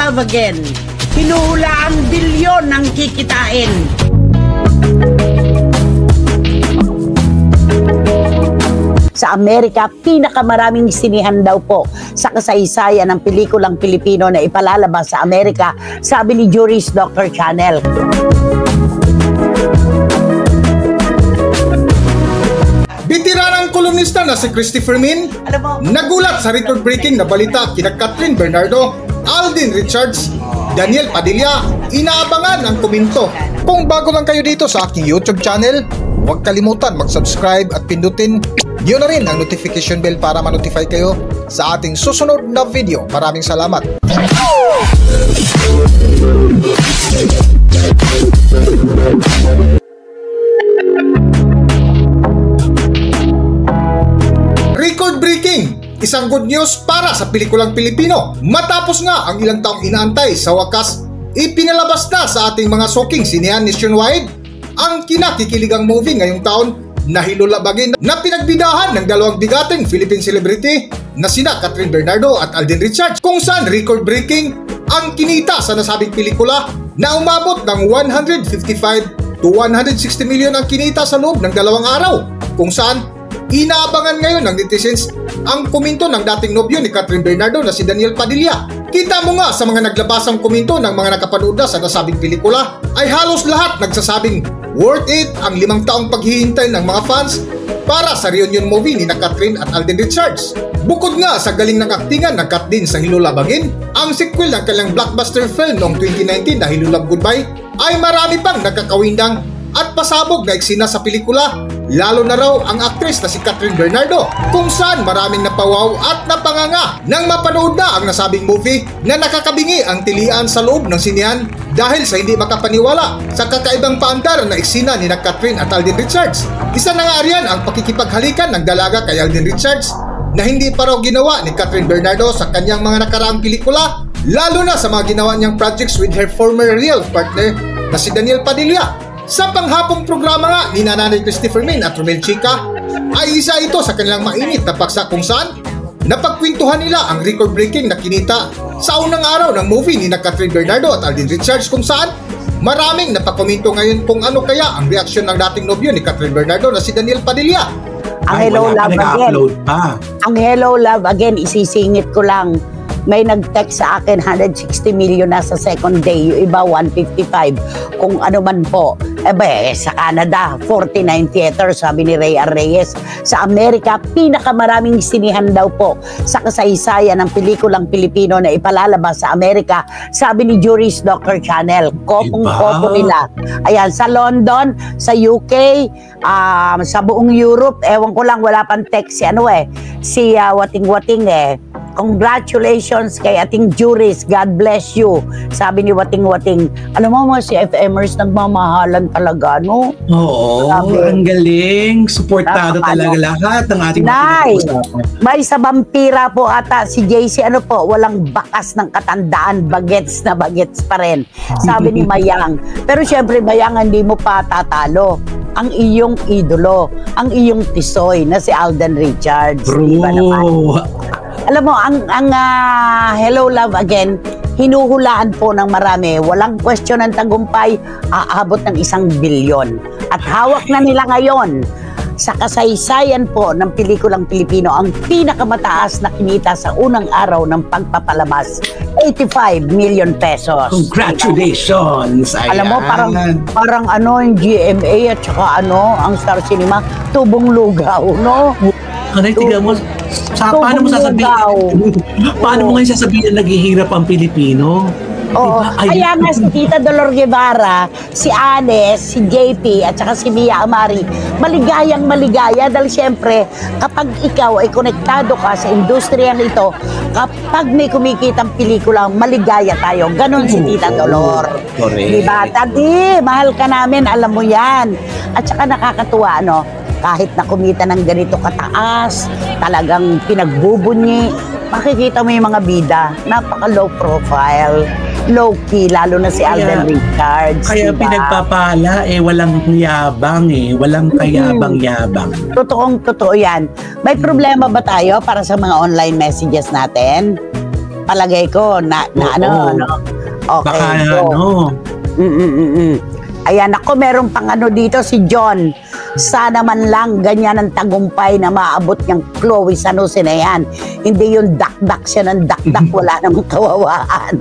love again. Hinuhula ang bilyon ng kikitain. Sa Amerika, pinakamaraming sinihan daw po sa kasaysayan ng pelikulang Pilipino na ipalalabas sa Amerika, sabi ni Juris Dr. Channel. Bitiranang kolumnista na si Christopher Min, nagulat sa record-breaking na balita kina Catherine Bernardo, Alden Richards, Daniel Padilla. Inaabangan ang komento. Kung bago lang kayo dito sa aking YouTube channel, huwag kalimutan mag-subscribe at pindutin niyo na rin ang notification bell para ma-notify kayo sa ating susunod na video. Maraming salamat. Record-breaking! Isang good news para sa pelikulang Pilipino. Matapos nga ang ilang taong inaantay, sa wakas, ipinalabas na sa ating mga suking sinehan nationwide ang kinakikiligang movie ngayong taon na Hilulabagin, na pinagbidahan ng dalawang bigating Philippine celebrity na sina Catherine Bernardo at Alden Richards, kung saan record-breaking ang kinita sa nasabing pelikula na umabot ng 155 to 160 million ang kinita sa loob ng 2 araw, kung saan inaabangan ngayon ng netizens ang komento ng dating nobyo ni Catherine Bernardo na si Daniel Padilla. Kita mo nga sa mga naglabasang komento ng mga nakapanood na sa nasabing pelikula ay halos lahat nagsasabing worth it ang 5 taong paghihintay ng mga fans para sa reunion movie ni Catherine at Alden Richards. Bukod nga sa galing ng aktingan ng Kat din sa Hilulabagin, ang sequel ng kanilang blockbuster film noong 2019 na Hilulab Goodbye ay marami pang nakakawindang at pasabog na eksena sa pelikula, lalo na raw ang aktres na si Catherine Bernardo, kung saan maraming napawaw at napanganga nang mapanood na ang nasabing movie na nakakabingi ang tilian sa loob ng sinehan dahil sa hindi makapaniwala sa kakaibang paandar na eksena ni Catherine at Alden Richards. Isa na nga riyan ang pakikipaghalikan ng dalaga kay Alden Richards na hindi pa raw ginawa ni Catherine Bernardo sa kanyang mga nakaraang pelikula, lalo na sa mga ginawa niyang projects with her former real partner na si Daniel Padilla. Sa panghapong programa nga ni Nanay Christopher Min at Romel Chica ay isa ito sa kanilang mainit na paksa kung saan napagkwentuhan nila ang record-breaking na kinita sa unang araw ng movie ni Catherine Bernardo at Alden Richards, kung saan maraming napakomento ngayon kung ano kaya ang reaksyon ng dating nobyo ni Catherine Bernardo na si Daniel Padilla. Ang Hello Love Again. Ang Hello Love Again, isisingit ko lang. May nag-text sa akin 160 million na sa second day, yung iba 155. Kung ano man po. Sa Canada, 49 theater, sabi ni Ray Reyes. Sa Amerika, pinakamaraming sinihan daw po sa kasaysayan ng pelikulang Pilipino na ipalalabas sa Amerika, sabi ni Juris Dr. Channel. Kopong-kopo nila. Ayan, sa London, sa UK, sa buong Europe, ewan ko lang, wala pang text si Wating-Wating Congratulations kay ating Juris. God bless you. Sabi ni Wating-Wating. Alam mo mga CFMers, nagmamahalan talaga, no? Oo, ang galing. Suportado talaga lahat ng ating may sa vampira po ata si JC, walang bakas ng katandaan, bagets na bagets pa rin. Sabi ni Mayang. Pero syempre, Mayang, hindi mo pa tatalo ang iyong idolo, ang iyong tisoy na si Alden Richards. Bro! Alam mo, ang Hello Love Again, hinuhulaan po ng marami. Walang question ng tagumpay, aabot ng 1 bilyon. At hawak na nila ngayon sa kasaysayan po ng pelikulang Pilipino ang pinakamataas na kinita sa unang araw ng pagpapalabas, 85 million pesos. Congratulations! Alam mo, parang yung GMA at saka ang Star Cinema, tubong lugaw, no? Tignan mo, paano mo sasabihin? Paano mo ngayon sasabihin na naghihirap ang Pilipino? Oo. Kaya nga si Tita Dolor Guevara, si Anes, si JP, at saka si Mia Amari, maligayang maligaya dahil siyempre, kapag ikaw ay konektado ka sa industriyang ito, kapag may kumikitang pelikula, maligaya tayo. Ganon si Tita Dolor. Diba? Tadi, mahal ka namin, alam mo yan. At saka nakakatuwa, kahit na kumita ng ganito kataas, talagang pinagbubunyi, makikita mo yung mga bida, napaka-low profile, low-key, lalo na si Alden Richards. Kaya diba? Pinagpapala, walang yabang walang kayabang-yabang. Totoo yan. May problema ba tayo para sa mga online messages natin? palagay ko na ano. Okay. Baka so, Ayan, ako meron pang ano dito si John. Sana man lang ganyan ang tagumpay na maabot niyang Chloe San Jose na yan. Hindi yung dakdak siya ng dakdak, wala namang kawawaan.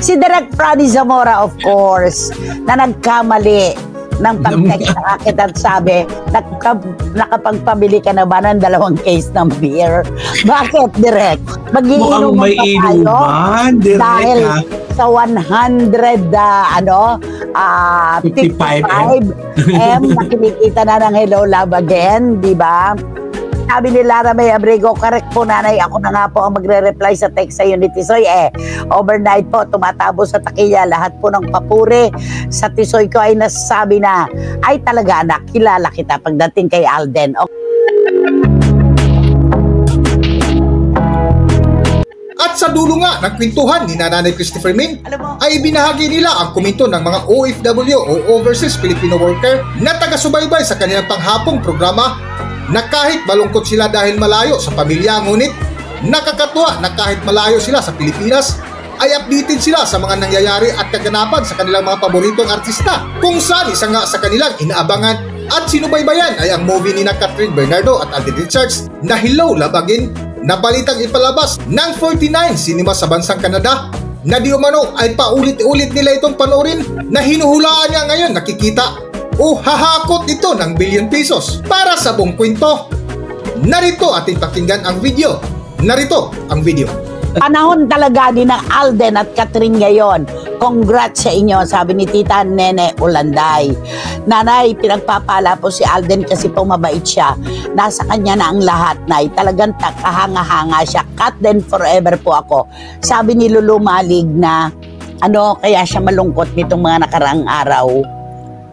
Si Direk Franny Zamora, of course, na nagkamali ng pag-text sa akin at sabi, nakapagpabili ka na ba ng 2 case ng beer? Bakit, Direk? Mukhang may inuman, Direk, dahil sa 100 55 M nakikita na ng Hello Love Again, di ba? Sabi ni Lara May Abrego, correct po nanay, ako na nga po ang magre-reply sa text sa Unity Tisoy. Overnight po, tumatabo sa takiya, lahat po ng papuri sa Tisoy ko ay nasasabi na, ay talaga anak, kilala kita pagdating kay Alden. Okay. At sa dulo nga ng kwentuhan ni Nanay Christopher Min, ay ibinahagi nila ang komento ng mga OFW o Overseas Filipino Worker na taga-subaybay sa kanilang panghapong programa na kahit malungkot sila dahil malayo sa pamilya, ngunit nakakatuwa na kahit malayo sila sa Pilipinas ay updated sila sa mga nangyayari at kaganapan sa kanilang mga paboritong artista, kung saan isa nga sa kanilang inaabangan at sinubaybayan ay ang movie ni Catherine Bernardo at Alden Richards na Hello Love Again, na balitang ipalabas ng 49 Cinema sa bansang Canada, na di umano ay paulit-ulit nila itong panoorin, na hinuhulaan niya ngayon nakikita o hahakot ito ng billion pesos. Para sa buong kwento, narito ating pakinggan ang video. Narito ang video. Panahon talaga din ng Alden at Catherine ngayon. Congrats sa inyo, sabi ni Tita Nene Ulanday. Nanay, pinagpapala po si Alden kasi po mabait siya. Nasa kanya na ang lahat, Nay. Talagang kahanga-hanga siya. Cut then forever po ako. Sabi ni Lulu Malig na kaya siya malungkot nitong mga nakaraang araw.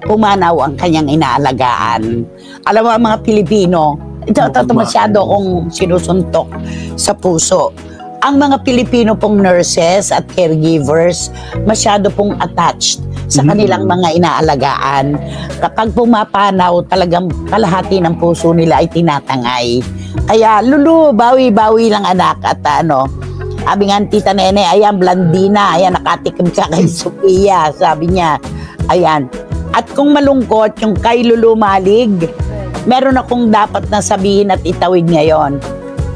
Pumanaw ang kanyang inaalagaan. Alam mo ang mga Pilipino, ito masyado kong sinusuntok sa puso. Ang mga Pilipino pong nurses at caregivers masyado pong attached sa kanilang mga inaalagaan. Kapag pumapanaw, talagang kalahati ng puso nila ay tinatangay. Kaya Lulu, bawi-bawi lang anak. At sabi nga Tita Nene, ayan Blandina, ayan nakatikim ka kay Sophia, sabi niya. Ayan. At kung malungkot yung kay Lulu Malig, meron akong dapat na sabihin at itawid ngayon.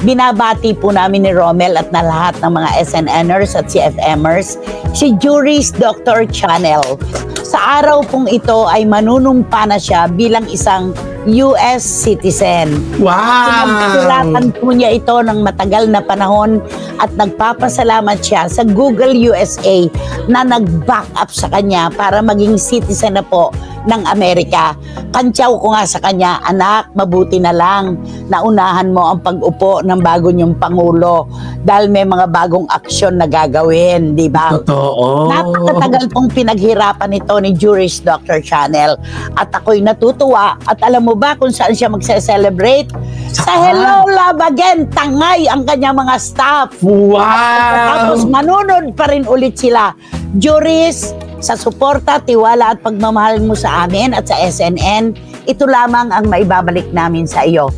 Binabati po namin ni Romel at na lahat ng mga SNNers at CFMers si Juris Dr. Channel. Sa araw pong ito ay manunumpa na siya bilang isang US citizen. Wow! Pinagsulatan po niya ito ng matagal na panahon at nagpapasalamat siya sa Google USA na nag-back up sa kanya para maging citizen na po ng Amerika. Kantsaw ko nga sa kanya, anak, mabuti na lang naunahan mo ang pag-upo ng bago niyong Pangulo dahil may mga bagong aksyon na gagawin, di ba? Totoo. Napakatagal pong pinaghirapan ito ni Juris Dr. Channel at ako'y natutuwa at alam mo ba kung saan siya magse-celebrate? Sa Hello Love Again, tangay ang kanyang mga staff. Wow! Tapos manunod pa rin ulit sila. Juris, sa suporta, tiwala at pagmamahal mo sa amin at sa SNN, ito lamang ang maibabalik namin sa iyo.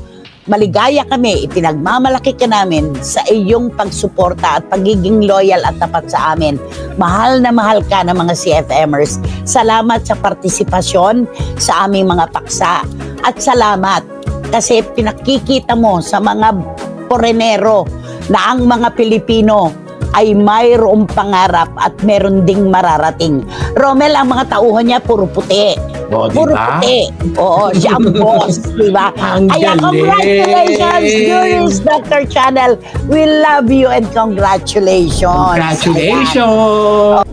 Maligaya kami, ipinagmamalaki ka namin sa iyong pagsuporta at pagiging loyal at tapat sa amin. Mahal na mahal ka ng mga CFMers. Salamat sa partisipasyon sa aming mga paksa. At salamat kasi pinakikita mo sa mga foreignero na ang mga Pilipino ay mayroong pangarap at meron ding mararating. Romel, ang mga tauhan niya puro puti. Puro puti. Oo, siya ang boss, di ba? Kaya congratulations, Juris Dr. Channel. We love you and congratulations. Congratulations!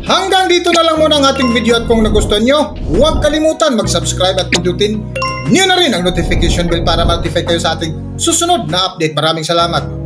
Hanggang dito na lang muna ang ating video at kung nagustuhan nyo, huwag kalimutan mag-subscribe at pindutin nyo na rin ang notification bell para ma-notify kayo sa ating susunod na update. Maraming salamat.